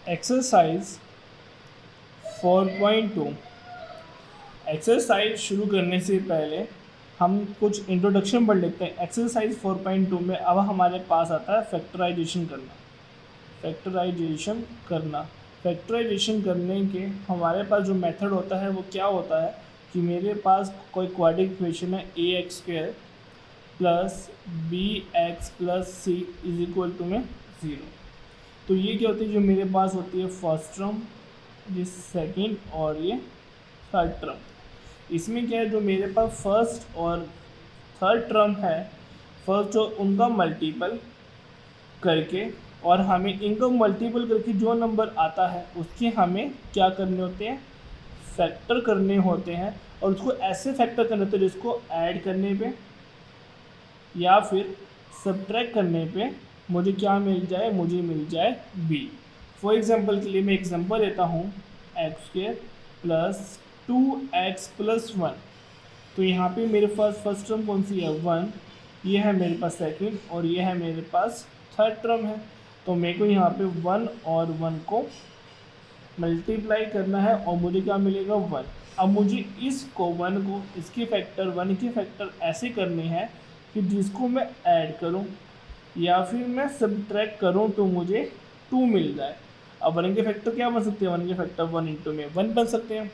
Exercise 4.2। Exercise शुरू करने से पहले हम कुछ इंट्रोडक्शन पढ़ लेते हैं। एक्सरसाइज 4.2 में अब हमारे पास आता है फैक्टराइजेशन करना। फैक्टराइजेशन करने के हमारे पास जो मेथड होता है वो क्या होता है कि मेरे पास कोई क्वाड्रेटिक इक्वेशन है ax² plus bx plus c is equal to में 0। तो ये क्या होती है, जो मेरे पास होती है फर्स्ट टर्म, ये सेकंड और ये थर्ड टर्म। इसमें क्या है, जो मेरे पास फर्स्ट और थर्ड टर्म है, फर्स्ट जो उनका मल्टीपल करके और हमें इनको मल्टीपल करके जो नंबर आता है उसके हमें क्या करने होते हैं, फैक्टर करने होते हैं। और उसको ऐसे फैक्टर करने होते हैं जिसको ऐड करने पे या फिर सब्ट्रैक्ट करने पे मुझे क्या मिल जाए, मुझे मिल जाए b। फॉर एग्जांपल के लिए मैं एग्जांपल लेता हूँ x² प्लस 2x प्लस 1। तो यहाँ पे मेरे पास फर्स्ट टर्म कौन सी है, 1, ये है मेरे पास सेकंड और ये है मेरे पास थर्ड टर्म है। तो मेरे को यहाँ पे 1 और 1 को मल्टीप्लाई करना है और मुझे क्या मिलेगा, 1। अब मुझे इसको 1 को इसके फैक्टर 1 के फैक्टर ऐसे करने हैं कि जिसको मैं ऐड करूं या फिर मैं सब्ट्रैक्ट करूं तो मुझे 2 मिल जाए। अब 1 के फैक्टर क्या बन सकते हैं, 1 के फैक्टर 1 इंटू में 1 बन सकते हैं।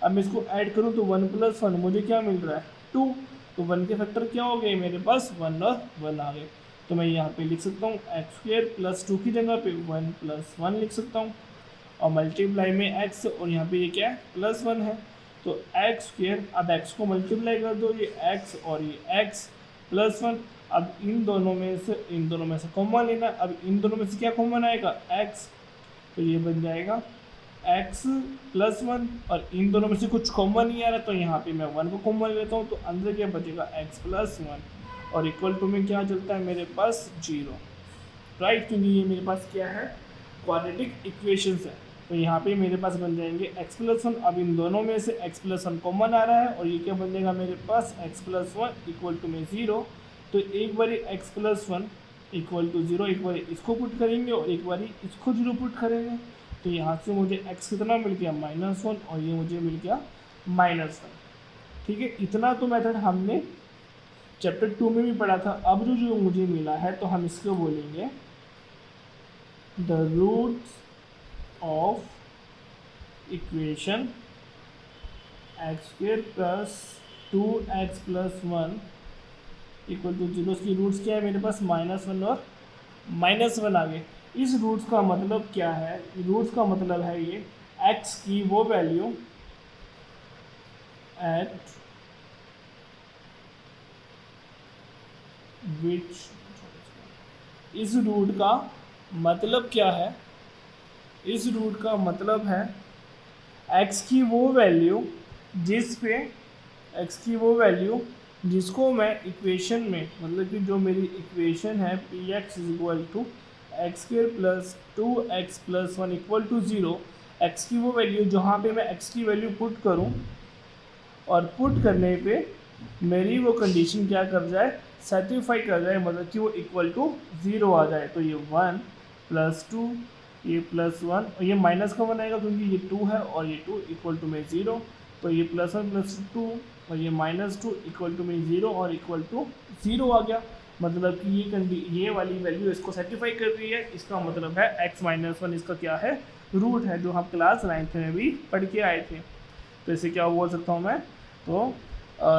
अब मैं इसको ऐड करूं तो 1 प्लस 1 मुझे क्या मिल रहा है, 2। तो 1 के फैक्टर क्या हो गए, मेरे पास 1 और 1 आ गए। तो मैं यहाँ पे लिख सकता हूँ x² प्लस 2 की जगह पे 1 प्लस 1 लिख सकता हूँ और मल्टीप्लाई में x और यहाँ पे ये क्या है, प्लस 1 है। तो x², अब x को मल्टीप्लाई कर दो, ये x और ये x प्लस 1। अब इन दोनों में से कॉमन लेना। अब इन दोनों में से क्या कॉमन आएगा, x। तो ये बन जाएगा x प्लस 1 और इन दोनों में से कुछ कॉमन नहीं आ रहा तो यहाँ पे मैं 1 को कॉमन लेता हूँ। तो अंदर क्या बचेगा, x प्लस 1 और इक्वल टू में क्या चलता है मेरे पास, 0, राइट। क्योंकि ये मेरे पास क्या है, क्वाड्रेटिक इक्वेशंस है। तो यहाँ पे मेरे पास बन जाएंगे x प्लस 1। अब इन दोनों में से x प्लस 1 कॉमन आ रहा है और ये क्या बन जाएगा मेरे पास, x प्लस 1 इक्वल टू में 0। तो एक बारी x प्लस 1 इक्वल टू 0, एक बारी इसको पुट करेंगे और एक बारी इसको 0 पुट करेंगे। तो यहाँ से मुझे x कितना मिल गया, -1 और ये मुझे मिल गया -1। ठीक है, इतना तो मेथड हमने चैप्टर 2 में भी पढ़ा था। अब जो मुझे मिला है तो हम इसको बोलेंगे the roots of equation x² plus 2x plus 1 equal to 0। इसकी रूट्स क्या है मेरे पास, -1 और -1 आ गए। इस रूट्स का मतलब क्या है, रूट्स का मतलब है ये x की वो वैल्यू एट विच, इस रूट का मतलब क्या है, इस रूट का मतलब है x की वो वैल्यू जिसको मैं इक्वेशन में, मतलब कि जो मेरी इक्वेशन है px is equal to x² plus 2x plus 1 equal to 0, x की वो वैल्यू जहाँ पे मैं x की वैल्यू पुट करूँ और पुट करने पे मेरी वो कंडीशन क्या कर जाए, सेटिस्फाई कर जाए, मतलब कि वो इक्वल टू 0 आ जाए। तो ये 1 प्लस 2, ये प्लस 1 और ये माइनस का बनाएगा क्योंकि ये 2 है और ये 2 इक्वल टू में 0। तो ये +1 प्लस 2 और ये -2 इक्वल टू में 0 और इक्वल टू 0 आ गया। मतलब कि ये वाली वैल्यू इसको सेटिस्फाई कर रही है। इसका मतलब है x-1 इसका क्या है, रूट है, जो हम क्लास 9th में भी पढ़ के आए थे। तो इसे क्या बोल सकता हूँ मैं, तो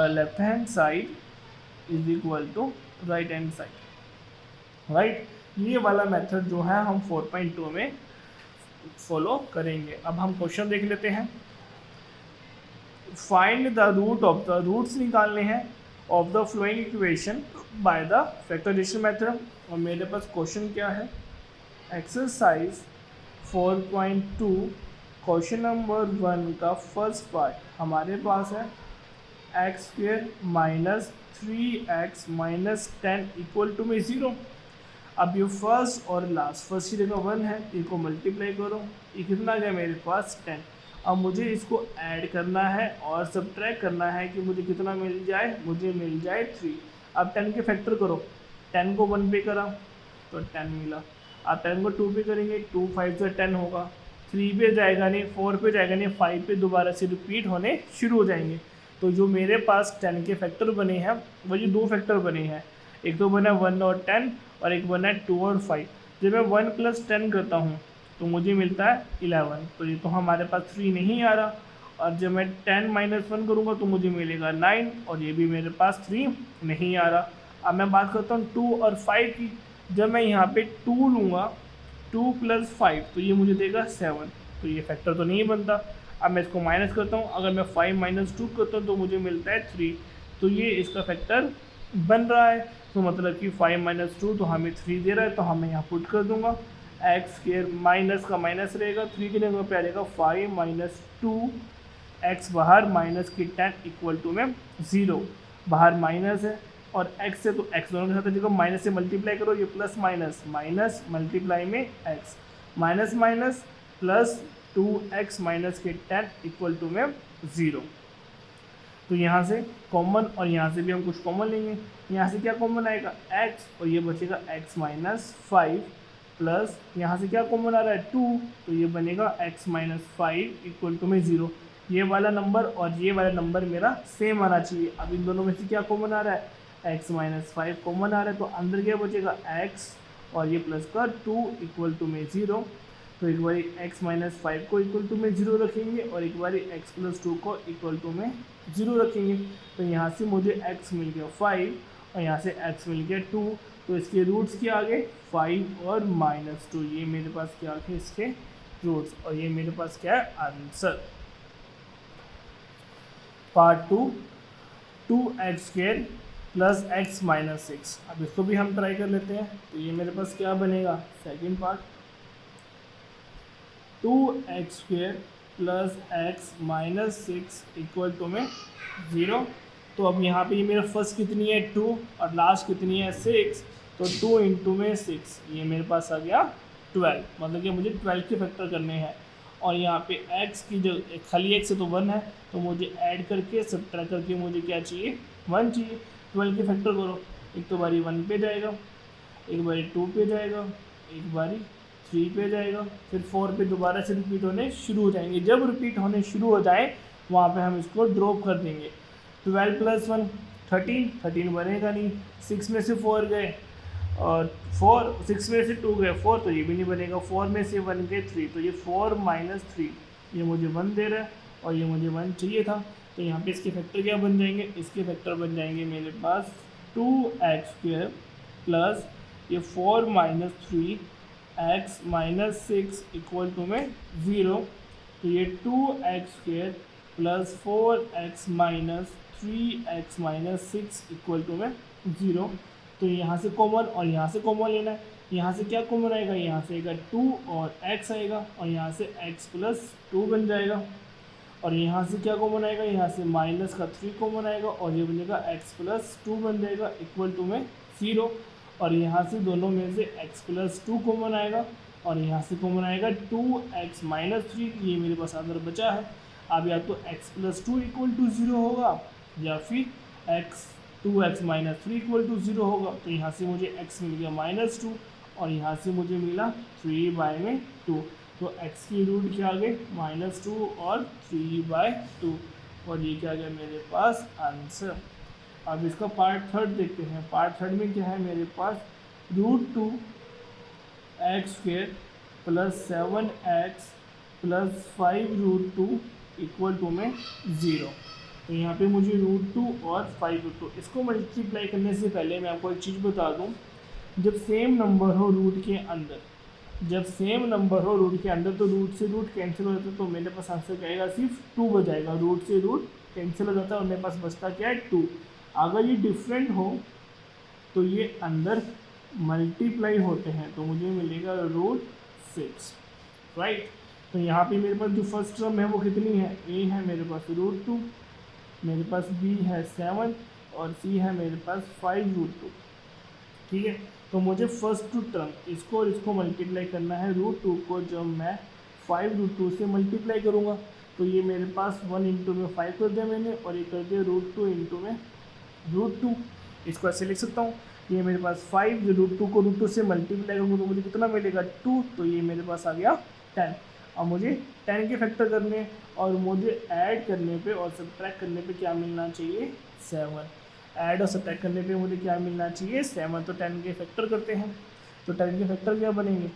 left hand side is equal to right hand side, right. ये वाला मेथड जो है हम 4.2 में फॉलो करेंगे। अब हम क्वेश्चन देख लेते हैं। Find the root of the, roots निकालने हैं of the following equation by the factorization method. और मेरे पास क्वेश्चन क्या है, एक्सरसाइज 4.2 क्वेश्चन नंबर 1 का फर्स्ट पार्ट हमारे पास है x² minus 3x minus 10 equal to में 0। अब ये फर्स्ट और लास्ट, फर्स्ट की जगह 1 है, इनको मल्टीप्लाई करो, ये कितना आ गया मेरे पास 10। अब मुझे इसको ऐड करना है और सब्ट्रैक्ट करना है कि मुझे कितना मिल जाए, मुझे मिल जाए 3। अब 10 के फैक्टर करो, 10 को 1 पे करा तो 10 मिला। आप 10 को 2 पे करेंगे, 2 5 से 10 होगा, 3 पे जाएगा नहीं, 4 पे जाएगा नहीं, 5 पे दोबारा से रिपीट होने शुरू हो जाएंगे। तो जो मेरे पास 10 के फैक्टर बने हैं वो ये 2 फैक्टर बने हैं, एक तो बना 1 और 10 और एक बना 2 और 5। जब मैं 1 + 10 करता हूँ तो मुझे मिलता है 11, तो ये तो हमारे पास 3 नहीं आ रहा। और जब मैं 10 - 1 करूँगा तो मुझे मिलेगा 9 और ये भी मेरे पास 3 नहीं आ रहा। अब मैं बात करता हूँ 2 और 5 की। जब मैं यहाँ पे 2 लूँगा, 2 + 5 तो ये मुझे देगा 7, तो ये फैक्टर तो नहीं बनता। अब मैं इसको माइनस करता हूँ, अगर मैं 5 - 2 करता हूँ तो मुझे मिलता है 3, तो ये इसका फैक्टर बन रहा है। तो मतलब कि 5 - 2 तो हमें 3 दे रहा है, तो हमें यहाँ पुट कर दूंगा x² माइनस का माइनस रहेगा, 3 की जगह पे आ जाएगा 5 - 2 x बाहर माइनस की 10 इक्वल टू में 0, बाहर माइनस है और x से तो x दोनों के साथ देखो माइनस से मल्टीप्लाई करो, ये प्लस माइनस माइनस मल्टीप्लाई में x minus minus plus 2x minus के 10 इक्वल टू में 0। तो यहाँ से कॉमन और यहाँ से भी हम कुछ कॉमन लेंगे, यहाँ से क्या कॉमन आएगा x और ये बचेगा x - 5 प्लस यहाँ से क्या कॉमन आ रहा है 2, तो ये बनेगा x - 5 इक्वल टू में 0। ये वाला नंबर और ये वाला नंबर मेरा सेम आना चाहिए। अब इन दोनों में से क्या कॉमन आ रहा है x - 5 कॉमन आ रहा है, तो अंदर क्या बचेगा x और ये प्लस का 2 इक्वल टू में 0। तो एक बारी x - 5 को इक्वल टू में 0 रखेंगे और एक बारी x + 2 को इक्वल टू में 0 रखेंगे। तो यहाँ से मुझे x मिल गया 5 और यहाँ से x मिल गया 2, तो इसके रूट्स क्या आ गए 5 और -2, ये मेरे पास क्या आ गए इसके रूट्स, और ये मेरे पास क्या है आंसर। Part 2 2x² + x - 6। अब इसको भी हम ट्राई कर लेते हैं। तो ये मेरे पास क्या बनेगा second part 2x² + x - 6 equal to में 0। तो अब यहाँ पे ये मेरा फर्स्ट कितनी है 2 और लास्ट कितनी है 6, तो 2 × में 6 ये मेरे पास आ गया 12, मतलब कि मुझे 12 के फैक्टर करने हैं। और यहाँ पे x की जो खाली x है तो 1 है, तो मुझे ऐड करके सब्ट्रैक्ट करके मुझे क्या चाहिए 1 चाहिए। 12 के फैक्टर करो, एक तो बारी 1 पे जाएगा, एक बारी 2 पे जाएगा, एक बारी 3 पे जाएगा, फिर 4 पे दोबारा से रिपीट होने शुरू हो जाएंगे। जब रिपीट होने शुरू हो जाए वहाँ पे हम इसको ड्रॉप कर देंगे। 12 + 1 13 बनेगा नहीं, 6 में से 4 गए और 6 में से 2 गए 4, तो ये भी नहीं बनेगा। 4 में से 1 गए 3, तो ये 4 - 3 ये मुझे 1 दे रहा है और ये मुझे 1 चाहिए था। तो यहाँ पे इसके फैक्टर क्या बन जाएंगे, इसके फैक्टर बन जाएंगे मेरे पास 2x² प्लस ये 4 - 3 x - 6 इक्वल टू में 0। तो ये 2x² plus 4x - 3x - 6 equal to में 0। तो यहाँ से कॉमन और यहाँ से कॉमन लेना है। यहाँ से क्या कॉमन आएगा, यहाँ से आएगा 2 और x आएगा और यहाँ से x + 2 बन जाएगा। और यहाँ से क्या कॉमन आएगा, यहाँ से माइनस का 3 कॉमन आएगा और ये बनेगा x + 2 बन जाएगा इक्वल टू में 0। और यहाँ से दोनों में से x + 2 कॉमन आएगा और यहाँ से कॉमन आएगा 2x - 3, ये मेरे पास अंदर बचा है। अब या तो x + 2 इक्वल टू 0 होगा या फिर 2x - 3 इक्वल टू 0 होगा। तो यहाँ से मुझे x मिल गया -2 और यहाँ से मुझे मिला 3/2। तो x की रूट क्या आ गई -2 और 3/2 और ये क्या आ गया मेरे पास आंसर। अब इसका पार्ट थर्ड देखते हैं। पार्ट थर्ड में क्या है मेरे पास √2 x² + 7x + 5 √2 इक्वल टू में 0। तो यहाँ पे मुझे √2 और 5 √2 इसको मल्टीप्लाई करने से पहले मैं आपको एक चीज़ बता दूँ, जब सेम नंबर हो रूट के अंदर, जब सेम नंबर हो रूट के अंदर तो रूट से रूट कैंसिल हो जाता है, तो मेरे पास आंसर क्या आएगा सिर्फ 2 बजाएगा। रूट से रूट कैंसिल हो जाता है और मेरे पास बचता क्या है 2। अगर ये डिफरेंट हो तो ये अंदर मल्टीप्लाई होते हैं, तो मुझे मिलेगा √6 राइट। तो यहाँ पे मेरे पास जो फर्स्ट टर्म है वो कितनी है, a है मेरे पास √2, मेरे पास b है 7 और c है मेरे पास 5 √2। ठीक है, तो मुझे फर्स्ट टू टर्म इसको और इसको मल्टीप्लाई करना है। √2 को जब मैं 5 √2 से मल्टीप्लाई करूँगा तो ये मेरे पास 1 × में 5 कर दिया मैंने और ये कर दिया √2 × में √2। इसको ऐसे लिख सकता हूँ, ये मेरे पास 5 जो √2 को √2 से मल्टीप्लाई करूँगा तो मुझे कितना मिलेगा 2, तो ये मेरे पास आ गया 10। अब मुझे 10 के फैक्टर करने और मुझे ऐड करने पे और सब्ट्रैक्ट करने पे क्या मिलना चाहिए 7। ऐड और सब्ट्रैक्ट करने पे मुझे क्या मिलना चाहिए 7। तो 10 के फैक्टर करते हैं, तो 10 के फैक्टर क्या बनेंगे,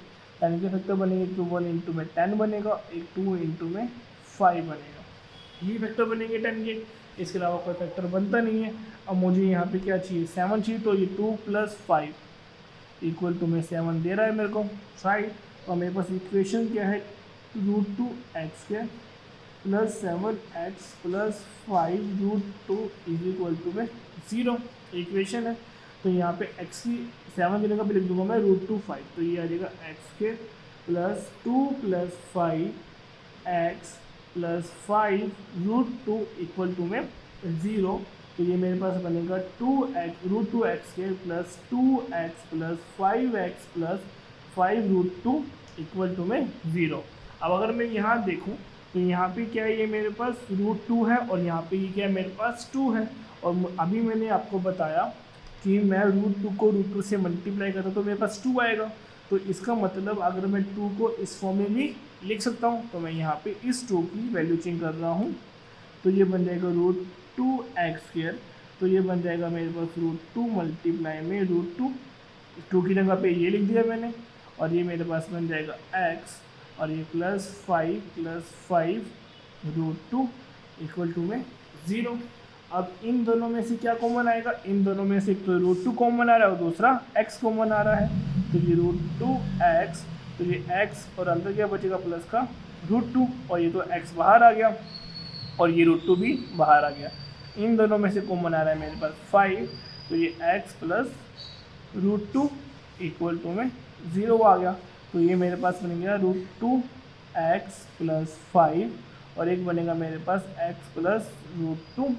10 के फैक्टर बनेंगे तो 1 इंटू में 10 बनेगा, एक 2 इंटू में 5 बनेगा, ये फैक्टर बनेंगे 10 के, इसके अलावा कोई फैक्टर बनता नहीं है। अब मुझे यहाँ पे क्या चाहिए 7 चाहिए, तो ये 2 + 5 इक्वल टू में 7 दे रहा है मेरे को राइट। और मेरे पास इक्वेशन क्या है √2x² + 7x + 5 √2 = 0 इक्वेशन है। तो यहाँ पे x की 7 देने का भी लिख दूंगा मैं √2 5, तो ये आ जाएगा x² + 2 + 5x + 5 √2 = 0। तो ये मेरे पास बनेगा √2x² + 2x + 5x + 5 √2 = 0। अब अगर मैं यहाँ देखूँ तो यहाँ पे क्या है, ये मेरे पास √2 है और यहाँ पे ये क्या है मेरे पास 2 है। और अभी मैंने आपको बताया कि मैं √2 को √2 से मल्टीप्लाई करता तो मेरे पास 2 आएगा। तो इसका मतलब अगर मैं 2 को इस फॉर्म में भी लिख सकता हूँ, तो मैं यहाँ पे इस 2 की वैल्यू चेंज कर रहा हूँ, तो ये बन जाएगा √2x², तो ये बन जाएगा मेरे पास √2 मल्टीप्लाई में √2 की जगह पे ये लिख दिया मैंने, और ये मेरे पास बन जाएगा x और ये +5 + 5 √2 = 0। अब इन दोनों में से क्या कॉमन आएगा, इन दोनों में से एक तो √2 कॉमन आ रहा है और दूसरा x कॉमन आ रहा है, तो ये √2x, तो ये x और अंदर क्या बचेगा प्लस का √2, और ये तो x बाहर आ गया और ये √2 भी बाहर आ गया। इन दोनों में से कॉमन आ रहा है मेरे पास 5, तो ये x + √2 = 0 आ गया। तो ये मेरे पास बन गया √2x + 5 और एक बनेगा मेरे पास x + √2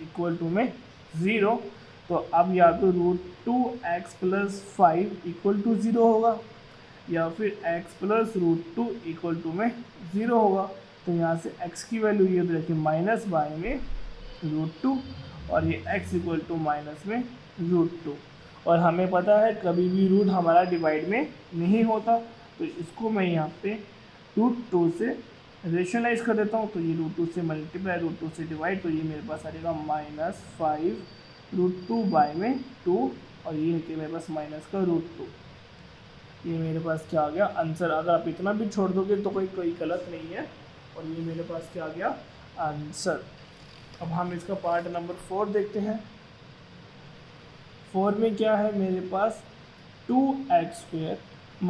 = 0। तो अब या तो √2x + 5 = 0 होगा या फिर x + √2 = 0 होगा। तो यहाँ से x की वैल्यू ये देखिए माइनस बाय में √2 और ये x = माइनस में √2। और हमें पता है कभी भी रूट हमारा डिवाइड में नहीं होता, तो इसको मैं यहाँ पे √2 से रेशनलाइज कर देता हूँ, तो ये √2 से मल्टीप्लाई √2 से डिवाइड, तो ये मेरे पास आ जाएगा -5 √2/2 और ये है कि मेरे पास माइनस का √2। ये मेरे पास क्या आ गया आंसर। अगर आप इतना भी छोड़ दोगे तो कोई गलत नहीं है, और ये मेरे पास क्या आ गया आंसर। अब हम इसका पार्ट नंबर 4 देखते हैं। 4 में क्या है मेरे पास 2x² - x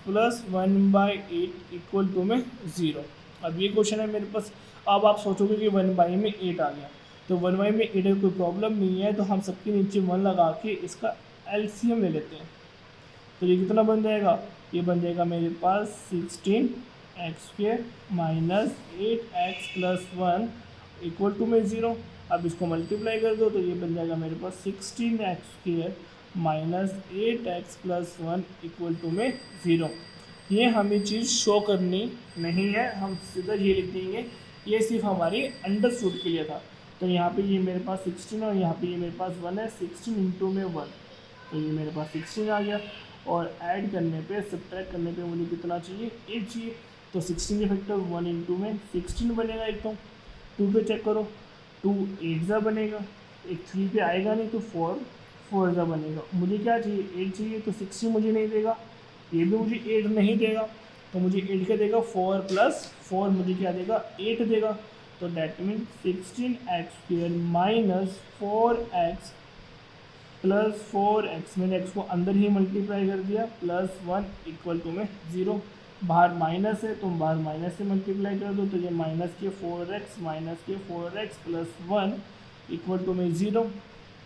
+ 1/8 = 0। अब ये क्वेश्चन है मेरे पास। अब आप सोचोगे कि 1/8 में 8 आ गया, तो 1/8 में 8 कोई प्रॉब्लम नहीं है, तो हम सबके नीचे 1 लगा के इसका एलसीएम ले लेते हैं। तो ये कितना बन जाएगा, ये बन जाएगा मेरे पास 16x² - 8x + 1 = 0। अब इसको मल्टीप्लाई कर दो तो ये बन जाएगा मेरे पास 16x² - 8x + 1 = 0। ये हमें चीज़ शो करनी नहीं है, हम सीधा ये लिख देंगे, ये सिर्फ हमारी अंडरस्टूड के लिए था। तो यहाँ पे ये मेरे पास 16 और यहाँ पे ये मेरे पास 1 है, 16 इंटू में 1, तो ये मेरे पास 16 आ गया। और ऐड करने पे सब्ट्रैक्ट करने पे मुझे कितना चाहिए 8 चाहिए, तो 16 के फैक्टर 1 इंटू में 16 बनेगा। एक तो 2 पे चेक करो, 2 8 बनेगा, एक 3 पे आएगा नहीं, तो 4 बनेगा। मुझे क्या चाहिए 8 चाहिए, तो 16 मुझे नहीं देगा, ये भी मुझे 8 नहीं देगा, तो मुझे 8 क्या देगा 4 + 4 मुझे क्या देगा 8 देगा। तो that mean 16x² - 4x + 4x, मैंने x को अंदर ही मल्टीप्लाई कर दिया, +1 = 0। बाहर माइनस है तो बाहर माइनस से मल्टीप्लाई कर दो, तो ये -4x + 1 = 0।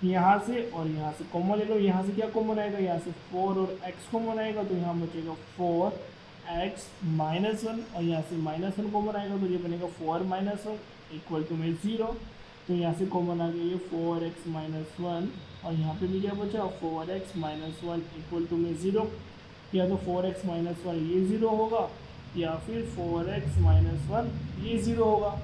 यहाँ से और यहाँ से कॉमन ले लो, यहाँ से क्या कॉमन आएगा, यहाँ से 4 और x कॉमन आएगा, तो यहाँ बचेगा 4x - 1 और यहाँ से -1 कॉमन आएगा, तो ये बनेगा 4 - 1 = 0। तो यहाँ से कॉमन आ गया ये 4x - 1 और यहाँ पे भी क्या बचा 4x - 1 = 0। या तो 4x - 1 ये 0 होगा या फिर 4x - 1 ये 0 होगा।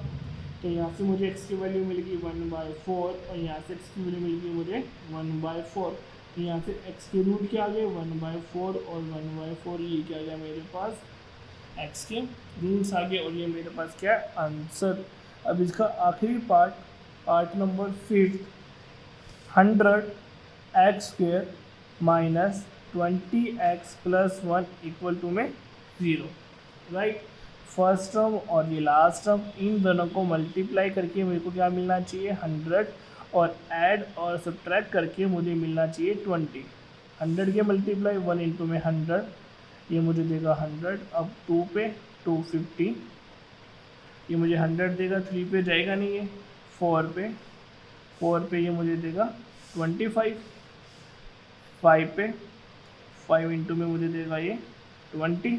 तो यहाँ से मुझे x की वैल्यू मिलेगी 1/4 और यहाँ से x की वैल्यू मिलेगी मुझे 1/4। तो यहाँ से x के रूट क्या आ गए 1/4 और 1/4 ये क्या आ गया मेरे पास x के रूट्स आ गए और ये मेरे पास क्या है आंसर। अब इसका आखिरी part number 5 100x² minus 20x + 1 equal to में 0। राइट, फर्स्ट टर्म और ये लास्ट टर्म इन दोनों को मल्टीप्लाई करके मेरे को क्या मिलना चाहिए 100 और ऐड और सब्ट्रैक्ट करके मुझे मिलना चाहिए 20। 100 के मल्टीप्लाई 1 इंटू में 100 ये मुझे देगा 100। अब 2 पे 250 ये मुझे 100 देगा। 3 पे जाएगा नहीं है। 4 पे ये मुझे देगा 25। 5 पे 5 इंटू में मुझे देगा ये 20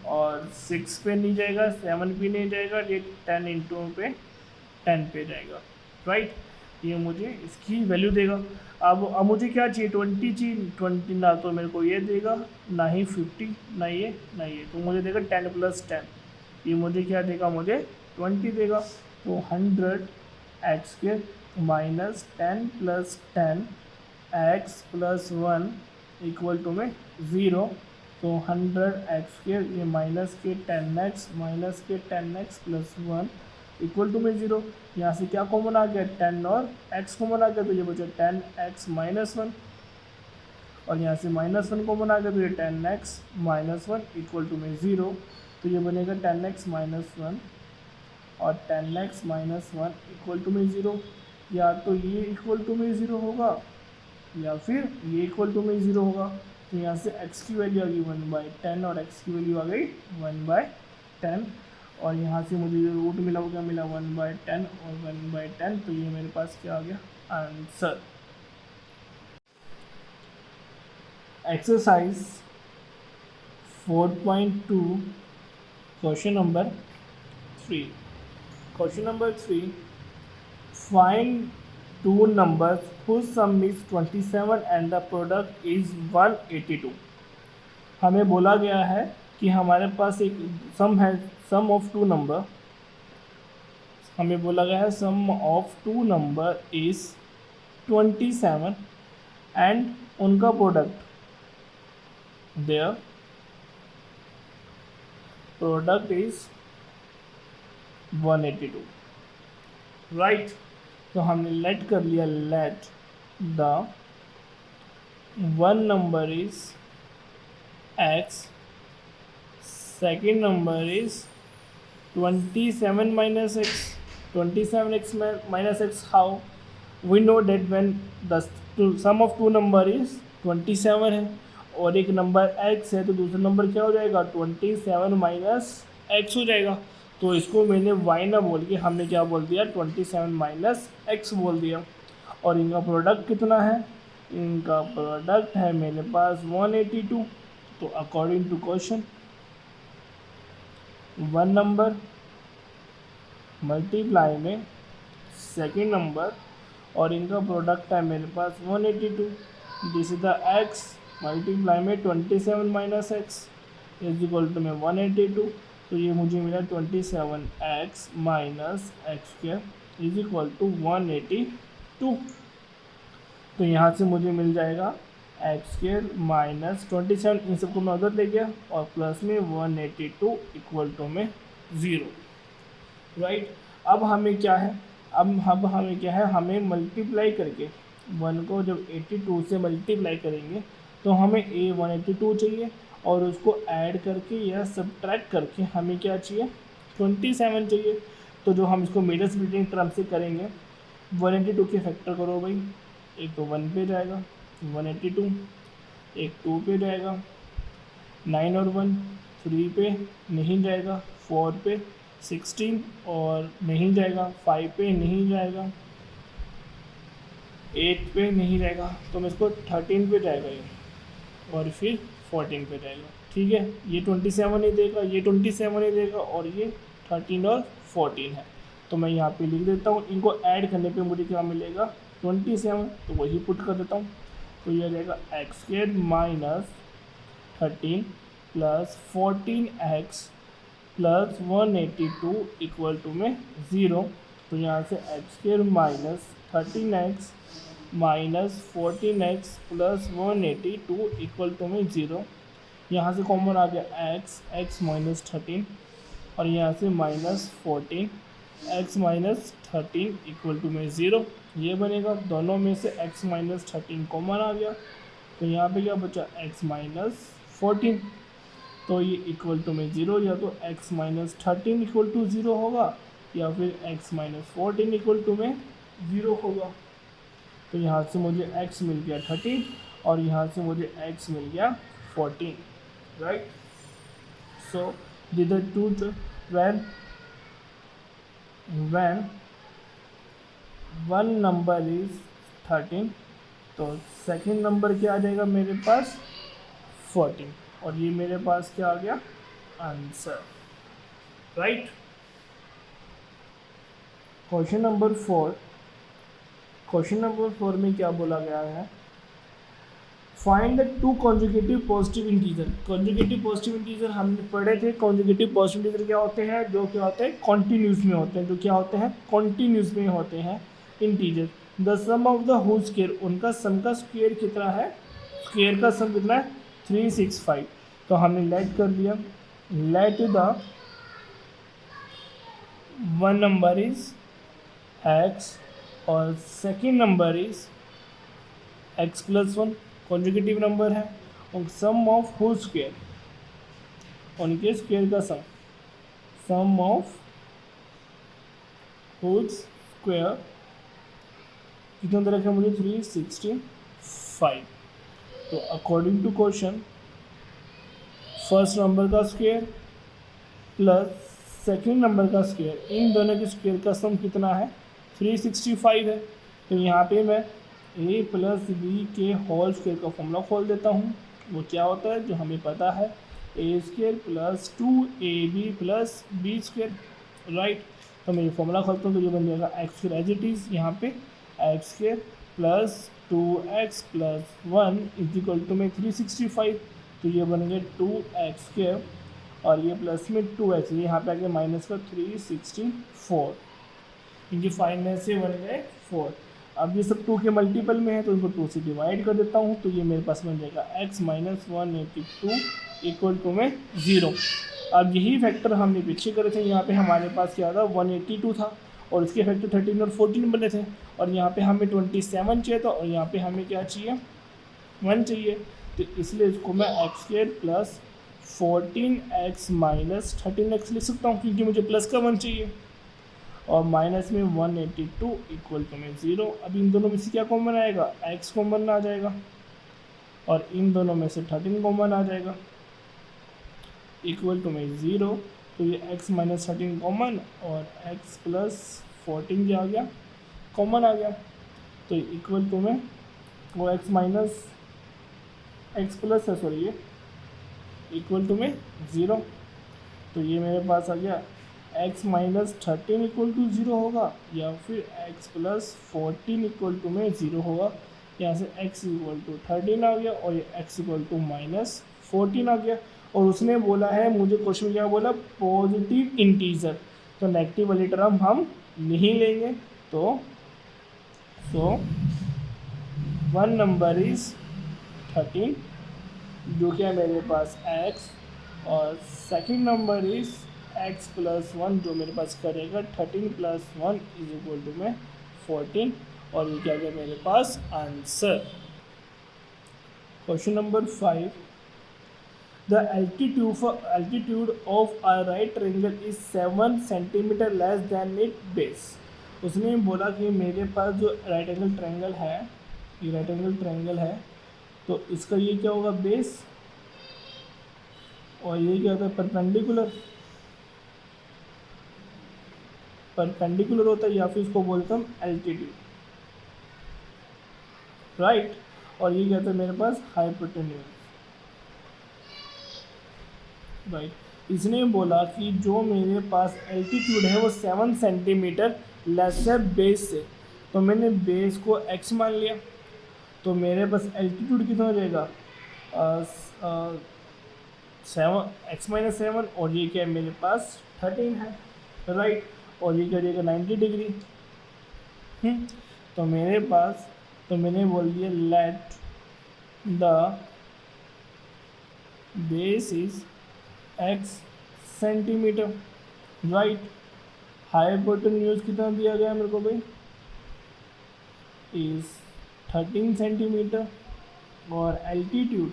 और 6 पे नहीं जाएगा, 7 भी नहीं जाएगा, ये 10 इंटू पे 10 पे जाएगा। राइट, ये मुझे इसकी वैल्यू देगा। अब मुझे क्या चाहिए 20 चाहिए। 20 ना तो मेरे को ये देगा ना ही 50 ना ये ना ये, तो मुझे देगा 10 + 10 ये मुझे क्या देगा मुझे 20 देगा। तो 100x² minus 10 + 10 x + 1 equal to में 0। तो 100x² ये माइनस के 10x माइनस के 10x + 1 इक्वल टू में 0। यहाँ से क्या कॉमन आ गया 10 और x कॉमन आ गया तो ये बचा 10x - 1 और यहाँ से -1 कॉमन आ गया तो ये 10x - 1 इक्वल टू में 0। तो ये बनेगा 10x - 1 और 10x - 1 इक्वल टू में 0। या तो ये इक्वल टू में 0 होगा या फिर ये इक्वल टू में 0 होगा। तो यहाँ से x की वैल्यू आ गई 1/10 और x की वैल्यू आ गई 1/10 और यहाँ से मुझे जो रूट मिला वो क्या मिला 1/10 और 1/10। तो ये मेरे पास क्या आ गया answer. Exercise 4.2 question number 3। Question number 3, find two numbers whose sum is 27 and the product is 182। हमें बोला गया है कि हमारे पास एक सम है, सम ऑफ टू नंबर। हमें बोला गया है sum of two number is 27 and उनका product their product is 182। Right, तो हमने लेट कर लिया, let the one number is x, second number is 27 minus x, 27x minus x। How we know that when the sum of two number is 27 है और एक number x है तो दूसरा नंबर क्या हो जाएगा 27 माइनस x हो जाएगा। तो इसको मैंने y ना बोल के हमने क्या बोल दिया 27 माइनस x बोल दिया। और इनका प्रोडक्ट कितना है, इनका प्रोडक्ट है मेरे पास 182। तो according to question one number multiply में सेकेंड नंबर और इनका प्रोडक्ट है मेरे पास 182। This is the x multiply में 27 minus x is equal to में 182। तो ये मुझे मिला 27x minus x² is equal to 182। तो यहाँ से मुझे मिल जाएगा x² माइनस 27, इन सबको मैं उधर ले गया और प्लस में 182 इक्वल टू में 0। राइट, अब हमें क्या है, अब हमें क्या है, हमें मल्टीप्लाई करके 1 को जब 82 से मल्टीप्लाई करेंगे तो हमें A182 चाहिए और उसको ऐड करके या सब्ट्रैक्ट करके हमें क्या चाहिए 27 चाहिए। तो जो हम इसको मिडल स्प्लिटिंग टर्म से करेंगे 182 के फैक्टर करो भाई, एक तो 1 पे जाएगा 182, एक 2 पे जाएगा 9 और 1, 3 पे नहीं जाएगा, 4 पे 16 और नहीं जाएगा, 5 पे नहीं जाएगा, 8 पे नहीं जाएगा, तो मैं इसको 13 पे जाएगा ये और फिर 14 पे जाएगा। ठीक है, ये 27 ही देगा, ये 27 ही देगा और ये 13 और 14 है। तो मैं यहाँ पे लिख देता हूँ, इनको ऐड करने पे मुझे क्या मिलेगा 27, तो वही पुट कर देता हूँ। तो ये रहेगा x² minus 13 plus 14x plus 182 equal to में 0। तो यहाँ से x square minus 13x minus 14x plus 182 equal to में 0। यहाँ से कॉमन आ गया x माइनस 13 और यहाँ से minus 14 x minus 13 equal to में 0। ये बनेगा, दोनों में से x माइनस 13 कॉमन आ गया, तो यहाँ पे क्या बचा x माइनस 14। तो ये इक्वल टू में 0, या तो x माइनस 13 इक्वल टू 0 होगा या फिर x माइनस 14 इक्वल टू में 0 होगा। तो यहाँ से मुझे x मिल गया 13 और यहाँ से मुझे x मिल गया 14, right. So these are two when one number is 13, तो सेकेंड नंबर क्या आ जाएगा मेरे पास 14, और ये मेरे पास क्या आ गया answer, right. Question number 4, question number 4 में क्या बोला गया है, find the two conjugative positive integer. Conjugative positive integer हमने पढ़े थे। कॉन्जुगेटिव पॉजिटिव इंटीजर क्या होते हैं, जो क्या होते हैं कॉन्टिन्यूस में होते हैं, जो क्या होते हैं कॉन्टिन्यूस में होते हैं integer. The sum of the whole square, उनका सम का स्क्वायर कितना है, स्क्वायर का सम कितना है 365। तो हमने लेट कर लिया, let the one number is x और second number is x plus 1, conjugative number है, और सम ऑफ होल स्क्वायर, उनके स्क्वायर का सम ऑफ होल स्क्वायर कितना तरह का मुझे 365। तो according to question first number का स्क्वायर प्लस सेकेंड नंबर का स्क्वायर, इन दोनों के स्क्वायर का सम कितना है 365 है। तो यहाँ पे मैं a प्लस बी के होल स्क्वायर का फॉर्मूला खोल देता हूँ। वो क्या होता है जो हमें पता है, A square plus 2ab plus B square, right. तो मैं ये फॉर्मूला खोलता हूँ, तो ये बन जाएगा x square as it is, यहाँ पे x square plus 2x plus 1 is equal to में 365। तो ये बन गया 2x स्क्वायर और ये प्लस में 2x, ये यहाँ पे आ गया माइनस का 364, इनके 5 में से बन गए 4। अब ये सब 2 के मल्टीपल में है तो इनको 2 से डिवाइड कर देता हूँ, तो ये मेरे पास बन जाएगा x माइनस 182 इक्वल टू में 0। अब यही फैक्टर हमने पीछे करे थे, यहाँ पे हमारे पास क्या था 182 था और इसके फैक्टर 13 और 14 बने थे, और यहाँ पे हमें 27 चाहिए था और यहाँ पे हमें क्या चाहिए 1 चाहिए। तो इसलिए इसको मैं x square plus 14x minus 13x लिख सकता हूँ, क्योंकि मुझे प्लस का 1 चाहिए, और माइनस में 182 इक्वल टू में 0। अब इन दोनों में से क्या कॉमन आएगा, x कॉमन आ जाएगा और इन दोनों में से 13 कॉमन आ जाएगा इक्वल टू में 0। तो ये x माइनस 13 कॉमन और x प्लस 14 क्या आ गया कॉमन आ गया, तो इक्वल टू में वो x माइनस x प्लस है, सॉरी ये इक्वल टू में 0। तो ये मेरे पास आ गया x माइनस 13 इक्वल टू 0 होगा या फिर x प्लस 14 इक्वल टू में 0 होगा। यहाँ से x इक्वल टू 13 आ गया और ये x इक्वल टू माइनस 14 आ गया। और उसने बोला है, मुझे क्वेश्चन में क्या बोला, पॉजिटिव इंटीजर, तो नेगेटिव वाली टर्म हम नहीं लेंगे। तो वन नंबर इज 13 जो कि है मेरे पास x, और second number is x plus 1 जो मेरे पास करेगा 13 प्लस 1 इज इक्वल टू में 14, और ये क्या गया मेरे पास answer. Question number 5, the altitude of a right triangle is 7 centimetre less than it base. उसने बोला कि मेरे पास जो राइट एंगल ट्रायंगल है, ये राइट एंगल ट्रायंगल है, तो इसका ये क्या होगा बेस, और ये क्या होता है परपेंडिकुलर होता है, या फिर इसको बोलते हम एल्टीट्यूड, राइट। और ये क्या होता है मेरे पास हाइपोटेन्यूज, राइट। इसने बोला कि जो मेरे पास एल्टीट्यूड है वो 7 सेंटीमीटर लेस है बेस से, तो मैंने बेस को x मान लिया, तो मेरे पास एल्टीट्यूड कितना हो जाएगा 7 और ये क्या है मेरे पास 13 है, राइट। और ये क्या हो जाएगा 90 डिग्री। तो मेरे पास, तो मैंने बोल दिया let the base is x centimetre, right. Hypotenuse कितना दिया गया मेरे को भाई, इज 13 सेंटीमीटर। और एल्टीट्यूड,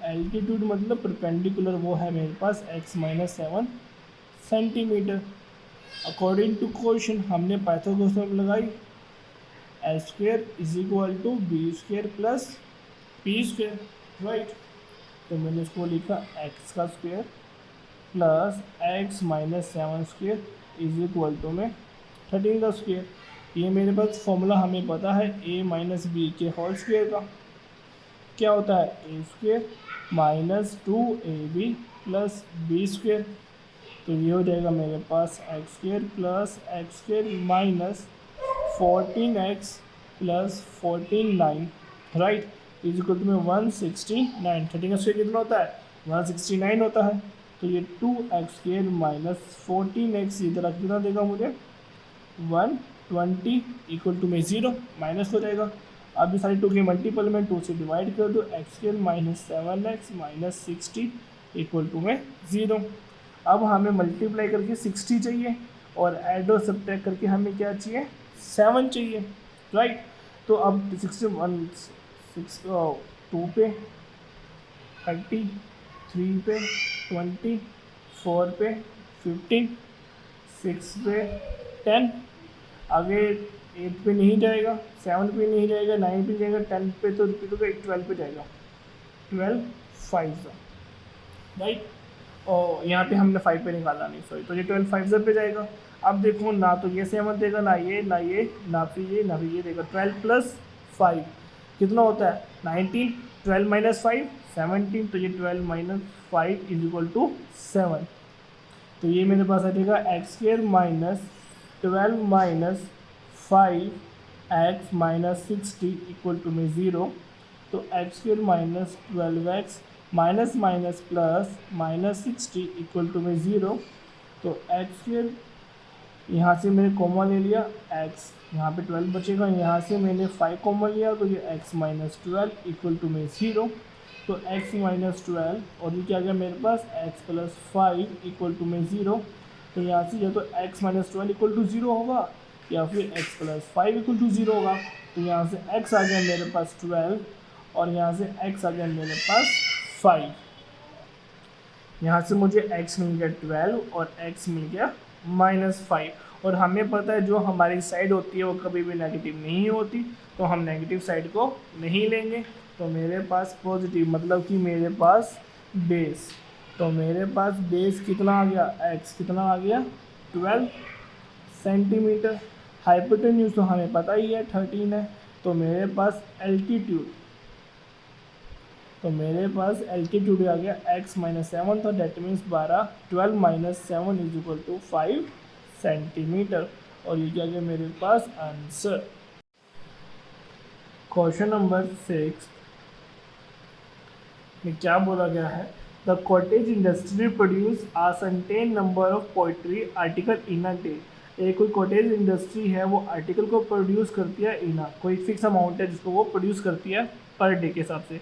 एल्टीट्यूड मतलब परपेंडिकुलर, वो है मेरे पास x-7 centimetre. According to question हमने पाइथागोरस थ्योरम लगाई, L square is equal to B square plus P square, right. तो मैंने इसको लिखा एक्स का square plus x-7 square is equal to में 13 का स्क्वेयर। ये मेरे पास फॉर्मूला हमें पता है a माइनस बी के होल स्क्वेयर का, क्या होता है A square minus 2ab plus B square. तो ये हो जाएगा मेरे पास X square plus X square minus 14x plus 14 right is equal to में 169। 13 का स्क्वेयर कितना होता है 169 होता है। तो ये 2x स्क्वेयर माइनस 14x इधर कितना देगा मुझे 120 इक्वल टू में 0 माइनस हो जाएगा। अब ये सारी 2 के मल्टीपल में 2 से डिवाइड कर दो, x square minus 7x minus 60 equal to में 0। अब हमें मल्टीप्लाई करके 60 चाहिए और ऐड और सब्ट्रैक्ट करके हमें क्या चाहिए 7 चाहिए, राइट। तो अब 2 पे 30, 3 पे 20, 4 पे 15, 6 पे 10, आगे 8 पे नहीं जाएगा, 7 पे नहीं जाएगा, 9 पे जाएगा, 10 पे तो रिपीट होगा, 12 पे जाएगा, 12 5 राइट। और यहाँ पे हमने 5 पे निकाला नहीं, सॉरी, तो ये 12 5 पे जाएगा। अब देखो ना तो ये 7 देगा, ना ये ना ये ना फिर ये ना फिर ये देगा। 12 प्लस 5 कितना होता है 19, 12 माइनस 5 17, तो ये 12 माइनस 5 इज इक्वल टू 7। तो ये मेरे पास आ जाएगा x square minus 12 minus 5x minus 60 equal to में 0। तो x square minus 12x minus minus plus minus 60 equal to में 0। तो एक्स स्क्वेयर यहाँ से मैंने कॉमन ले लिया, x यहाँ पे 12 बचेगा, यहाँ से मैंने 5 कॉमन लिया, तो ये x माइनस 12 इक्वल टू में 0। तो x माइनस 12 और ये क्या आ गया मेरे पास x प्लस 5 इक्वल टू में 0। तो यहाँ से या तो x माइनस 12 इक्वल टू 0 होगा या फिर x प्लस 5 इक्वल टू 0 होगा। तो यहाँ से x आ गया मेरे पास 12 और यहाँ से x आ गया मेरे पास 5। यहाँ से मुझे x मिल गया 12 और x मिल गया -5। और हमें पता है जो हमारी साइड होती है वो कभी भी नेगेटिव नहीं होती, तो हम नेगेटिव साइड को नहीं लेंगे। तो मेरे पास पॉजिटिव मतलब कि मेरे पास बेस, तो मेरे पास बेस कितना आ गया x कितना आ गया 12 सेंटीमीटर। हाइपोटेन्यूज तो हमें पता ही है 13 है। तो मेरे पास एल्टीट्यूड, तो मेरे पास एल्टीट्यूड आ गया x माइनस 7, तो that means 12 minus 7 is equal to 5 centimetre. और ये क्या गया मेरे पास आंसर। क्वेश्चन नंबर 6 में क्या बोला गया है, the cottage industry produce a certain number of pottery article in a day. एक कोई कॉटेज इंडस्ट्री है वो आर्टिकल को प्रोड्यूस करती है इन कोई फिक्स अमाउंट है जिसको वो प्रोड्यूस करती है पर डे के हिसाब से।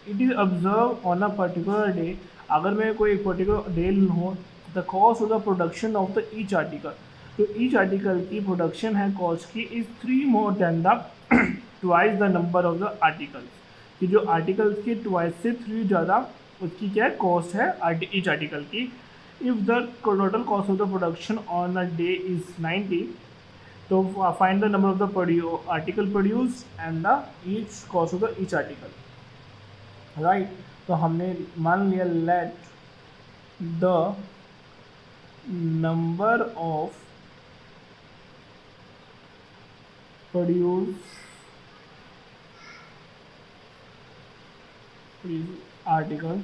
It is observe on a particular day, अगर मैं कोई पर्टिकुलर डे लूँ, the cost of the production of the each article, तो ईच आर्टिकल की प्रोडक्शन है कॉस्ट की is 3 more than the twice the number of the articles, कि जो आर्टिकल्स की ट्वाइस से 3 ज़्यादा उसकी क्या कॉस्ट है ईच आर्टिकल की। If the total cost of the production on a day is 90, तो find the number of the article produce and the each cost of the each article, right. तो हमने मान लिया let the number of produce article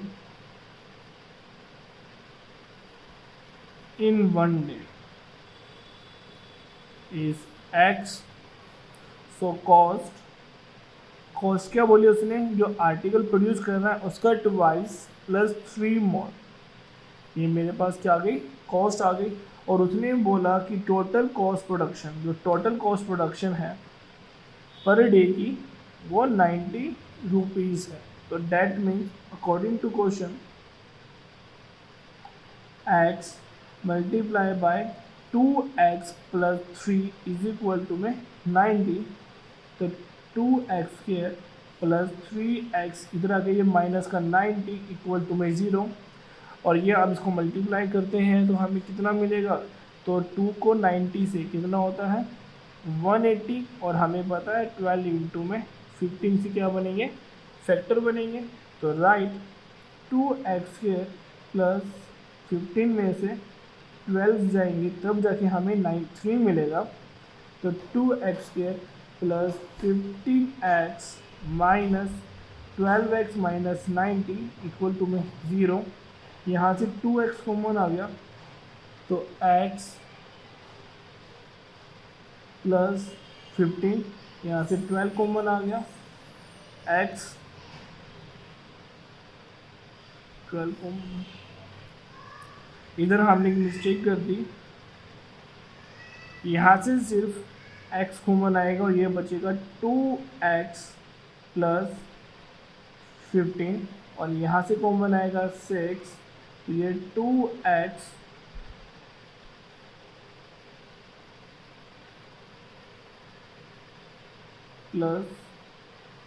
in one day is x, so cost क्या बोली उसने, जो article produce कर रहा है उसका ट्वाइस प्लस 3 मोर, ये मेरे पास क्या आ गई, कॉस्ट आ गई। और उसने बोला कि टोटल कॉस्ट प्रोडक्शन, जो टोटल कॉस्ट प्रोडक्शन है पर डे की वो 90 रुपीज़ है। तो that means according to question x multiply by 2x plus 3 is equal to में 90। तो 2x स्क्वायर प्लस 3x इधर आ गया, ये माइनस का 90 इक्वल टू में 0। और ये अब इसको मल्टीप्लाई करते हैं तो हमें कितना मिलेगा, तो 2 को 90 से कितना होता है 180, और हमें पता है 12 इंटू में 15 से क्या बनेंगे, फैक्टर बनेंगे। तो राइट 2x स्क्वायर प्लस 15 में से 12 जाएंगे तब जाके हमें 93 मिलेगा। तो 2x square plus 15x minus 12x minus 90 equal to में 0। यहाँ से 2x कॉमन आ गया तो x प्लस 15, यहाँ से 12 कॉमन आ गया, x 12 कॉमन। इधर हमने एक मिस्टेक कर दी, यहाँ से सिर्फ x कॉमन आएगा और ये बचेगा 2x प्लस 15, और यहाँ से कॉमन आएगा 6, तो ये 2x प्लस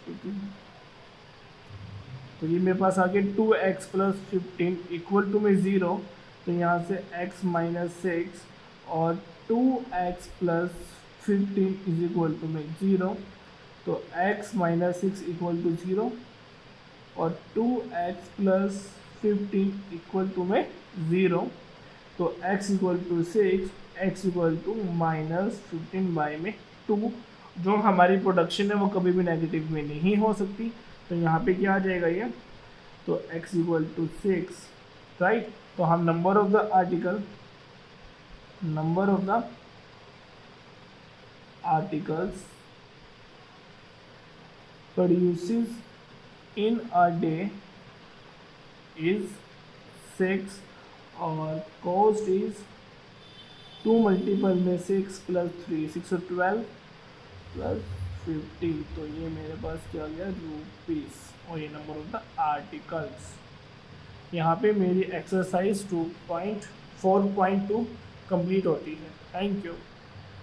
15, तो ये मेरे पास आ गया 2x प्लस 15 इक्वल टू में 0। तो यहाँ से x माइनस 6 और 2x plus 15 is equal to में 0। तो x माइनस 6 इक्वल टू 0 और 2x प्लस 15 इक्वल टू में 0। तो x equal to 6, x equal to minus 15 by में 2। जो हमारी प्रोडक्शन है वो कभी भी नेगेटिव में नहीं हो सकती, तो यहाँ पे क्या आ जाएगा ये, तो x इक्वल टू 6, राइट। तो हम number of the articles produces in a day is 6 और कॉस्ट इज 2 मल्टीपल में 6 प्लस 3 612 प्लस 50। तो ये मेरे पास क्या आ गया रुपीस, और ये नंबर ऑफ द आर्टिकल्स। यहाँ पे मेरी एक्सरसाइज 2.4.2 कंप्लीट होती है। Thank you.